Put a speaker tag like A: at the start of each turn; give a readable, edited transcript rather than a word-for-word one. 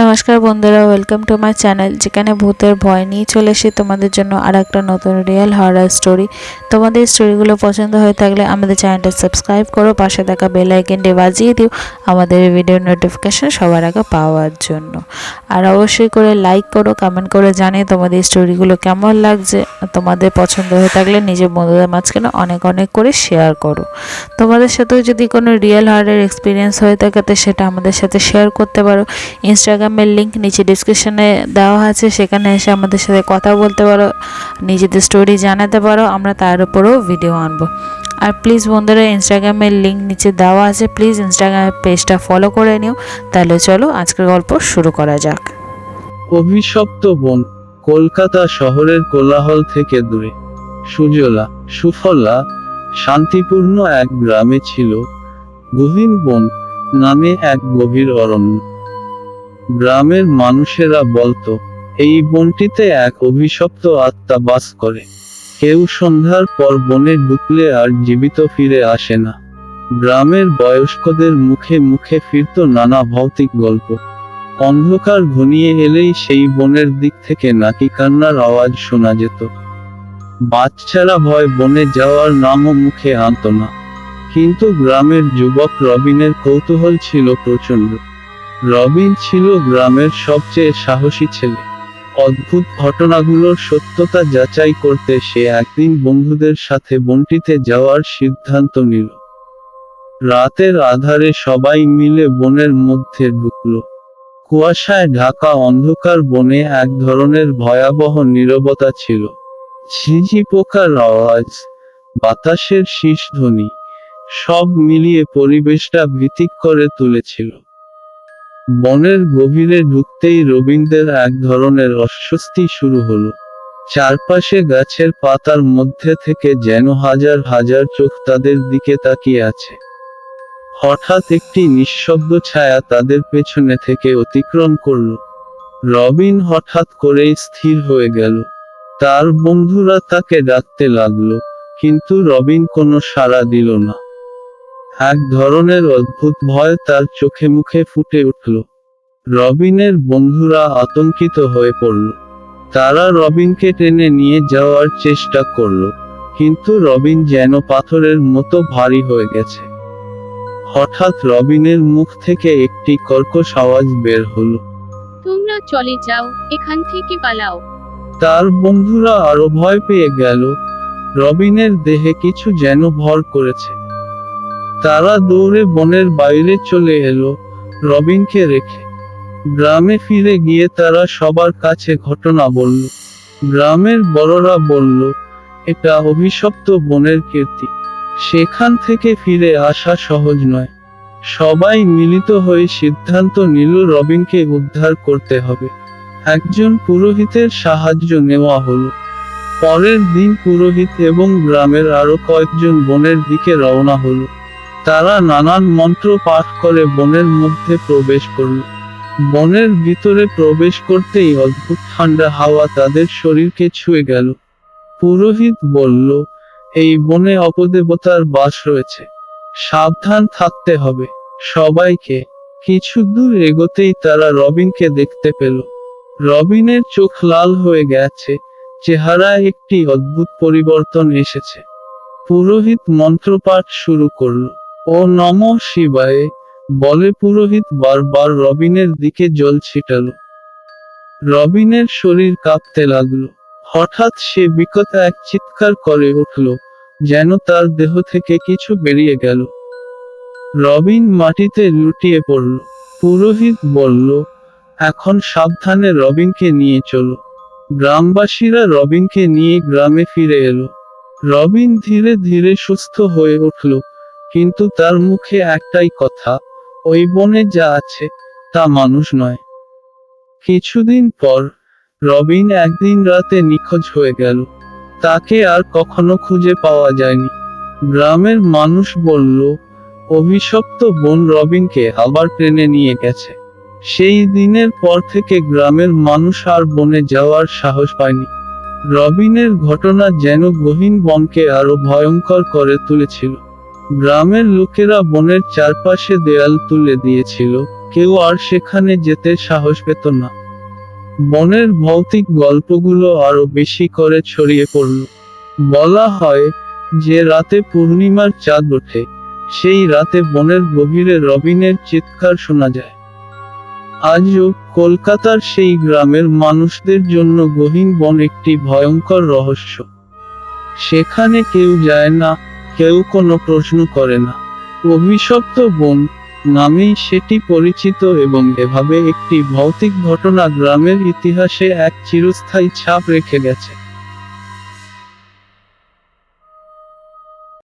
A: নমস্কার বন্ধুরা, welcome to my channel, যেখানে ভূতের ভয় নিয়ে চলে এসে তোমাদের জন্য আর একটা নতুন রিয়েল হরর স্টোরি। তোমাদের স্টোরিগুলো পছন্দ হয়ে থাকলে আমাদের চ্যানেলটা সাবস্ক্রাইব করো, পাশে থাকা বেল আইকনটি বাজিয়ে দিও আমাদের ভিডিওর নোটিফিকেশন সবার আগে পাওয়ার জন্য। আর অবশ্যই করে লাইক করো, কমেন্ট করে জানিয়ে তোমাদের স্টোরিগুলো কেমন লাগছে। তোমাদের পছন্দ হয়ে থাকলে নিজের বন্ধুদের মাঝখানে অনেক অনেক করে শেয়ার করো। তোমাদের সাথেও যদি কোনো রিয়েল হরর এক্সপিরিয়েন্স হয়ে থাকে তো সেটা আমাদের সাথে শেয়ার করতে পারো। ইনস্টাগ্রামের লিঙ্ক নিচে ডিসক্রিপশনে দেওয়া আছে, সেখানে এসে আমাদের সাথে কথা বলতে পারো, নিজেদের স্টোরি জানাতে পারো, আমরা তার উপরেও ভিডিও আনবো। আর প্লিজ বন্ধুরা, ইনস্টাগ্রামের লিঙ্ক নিচে দেওয়া আছে, প্লিজ ইনস্টাগ্রামের পেজটা ফলো করে নিও। তাহলে চলো আজকের গল্প শুরু করা যাক।
B: অভিশপ্ত বন। কলকাতা শহরের কোলাহল থেকে দূরে সুজলা সুফলা শান্তিপূর্ণ এক গ্রামে ছিল গহীন বন নামে এক গভীর অরণ্য। গ্রামের মানুষেরা বলতো এই বনটিতে এক অভিশপ্ত আত্মা বাস করে। কেউ সন্ধ্যার পর বনে ঢুকলে আর জীবিত ফিরে আসে না। গ্রামের বয়স্কদের মুখে মুখে ফিরত নানা ভৌতিক গল্প। অন্ধকার ঘনিয়ে এলেই সেই বনের দিক থেকে নাকি কান্নার আওয়াজ শোনা যেত। বাচ্চারা ভয় বনে যাওয়ার নামও মুখে আনত না। কিন্তু গ্রামের যুবক রবিনের কৌতূহল ছিল প্রচণ্ড। রবিন ছিল গ্রামের সবচেয়ে সাহসী ছেলে। অদ্ভুত ঘটনাগুলোর সত্যতা যাচাই করতে সে একদিন বন্ধুদের সাথে বনটিতে যাওয়ার সিদ্ধান্ত নিল। রাতের আঁধারে সবাই মিলে বনের মধ্যে ঢুকল। কুয়াশায় ঢাকা অন্ধকার বনে এক ধরনের ভয়াবহ নীরবতা ছিল। ঝিঁঝি পোকার আওয়াজ, বাতাসের শিসধ্বনি, সব মিলিয়ে পরিবেশটা ভীতিকর করে তুলেছিল। বনের গভীরে ঢুকতেই রবীন্দ্রের এক ধরনের অস্বস্তি শুরু হলো। চারপাশে গাছের পাতার মধ্যে থেকে যেন হাজার হাজার চোখ তাদের দিকে তাকিয়ে আছে। হঠাৎ একটি নিঃশব্দ ছায়া তাদের পেছনে থেকে অতিক্রম করল। রবিন হঠাৎ করেই স্থির হয়ে গেল। তার বন্ধুরা তাকে ডাকতে লাগলো, কিন্তু রবিন কোনো সাড়া দিল না। এক ধরনের অদ্ভুত ভয় তার চোখে মুখে ফুটে উঠল। রবিনের বন্ধুরা আতঙ্কিত হয়ে পড়ল। তারা রবিনকে টেনে নিয়ে যাওয়ার চেষ্টা করল, কিন্তু রবিন যেন পাথরের মতো ভারী হয়ে গেছে। হঠাৎ রবিনের মুখ থেকে একটি কর্কশ আওয়াজ বের হলো,
C: তোমরা চলে যাও, এখান থেকে পালাও।
B: তার বন্ধুরা আরো ভয় পেয়ে গেল। রবিনের দেহে কিছু যেন ভর করেছে। তারা দৌড়ে বনের বাইরে চলে এলো, রবিনকে রেখে। গ্রামে ফিরে গিয়ে তারা সবার কাছে ঘটনা বলল। গ্রামের বড়রা বলল, এটা অভিশপ্ত বনের কীর্তি, সেখান থেকে ফিরে আসা সহজ নয়। সবাই মিলিত হয়ে সিদ্ধান্ত নিল রবিনকে উদ্ধার করতে হবে। একজন পুরোহিতের সাহায্য নেওয়া হলো। পরের দিন পুরোহিত এবং গ্রামের আরো কয়েকজন বনের দিকে রওনা হলো। তারা নানান মন্ত্র পাঠ করে বনের মধ্যে প্রবেশ করল। বনের ভিতরে প্রবেশ করতেই অদ্ভুত ঠান্ডা হাওয়া তাদের শরীরকে ছুঁয়ে গেল। পুরোহিত বলল, এই বনে অপদেবতার বাস রয়েছে, সাবধান থাকতে হবে সবাইকে। কিছু দূর এগোতেই তারা রবিনকে দেখতে পেল। রবিনের চোখ লাল হয়ে গেছে, চেহারায় একটি অদ্ভুত পরিবর্তন এসেছে। পুরোহিত মন্ত্রপাঠ শুরু করল। ও নমঃ শিবায় বলে পুরোহিত বারবার রবিনের দিকে জল ছিটালো। রবিনের শরীর কাঁপতে লাগলো। হঠাৎ সে বিকট এক চিৎকার করে উঠল, যেন তার দেহ থেকে কিছু বেরিয়ে গেল। রবিন মাটিতে লুটিয়ে পড়ল। পুরোহিত বলল, এখন সাবধানে রবিনকে নিয়ে চলো। গ্রামবাসীরা রবিনকে নিয়ে গ্রামে ফিরে এলো। রবিন ধীরে ধীরে সুস্থ হয়ে উঠল, কিন্তু তার মুখে একটাই কথা, ওই বনে যা আছে তা মানুষ নয়। কিছুদিন পর রবিন একদিন রাতে নিখোঁজ হয়ে গেল। তাকে আর কখনো খুঁজে পাওয়া যায়নি। গ্রামের মানুষ বলল, অভিশপ্ত বন রবিনকে আবার টেনে নিয়ে গেছে। সেই দিনের পর থেকে গ্রামের মানুষ আর বনে যাওয়ার সাহস পায়নি। রবিনের ঘটনা যেন গহীন বনকে আরো ভয়ঙ্কর করে তুলেছিল। গ্রামের লোকেরা বনের চারপাশে দেয়াল তুলে দিয়েছিল, কেউ আর সেখানে যেতে সাহস পেত না। বনের ভৌতিক গল্পগুলো আরো বেশি করে ছড়িয়ে পড়ল। বলা হয়, যে রাতে পূর্ণিমার চাঁদ ওঠে, সেই রাতে বনের গভীরে রবিনের চিৎকার শোনা যায়। আজও কলকাতার সেই গ্রামের মানুষদের জন্য গহীন বন একটি ভয়ঙ্কর রহস্য। সেখানে কেউ যায় না, কেউ কোনো প্রশ্ন করে না। অভিশপ্ত বন নামেই সেটি পরিচিত, এবং এভাবে একটি ভৌতিক ঘটনা গ্রামের ইতিহাসে এক চিরস্থায়ী ছাপ রেখে গেছে।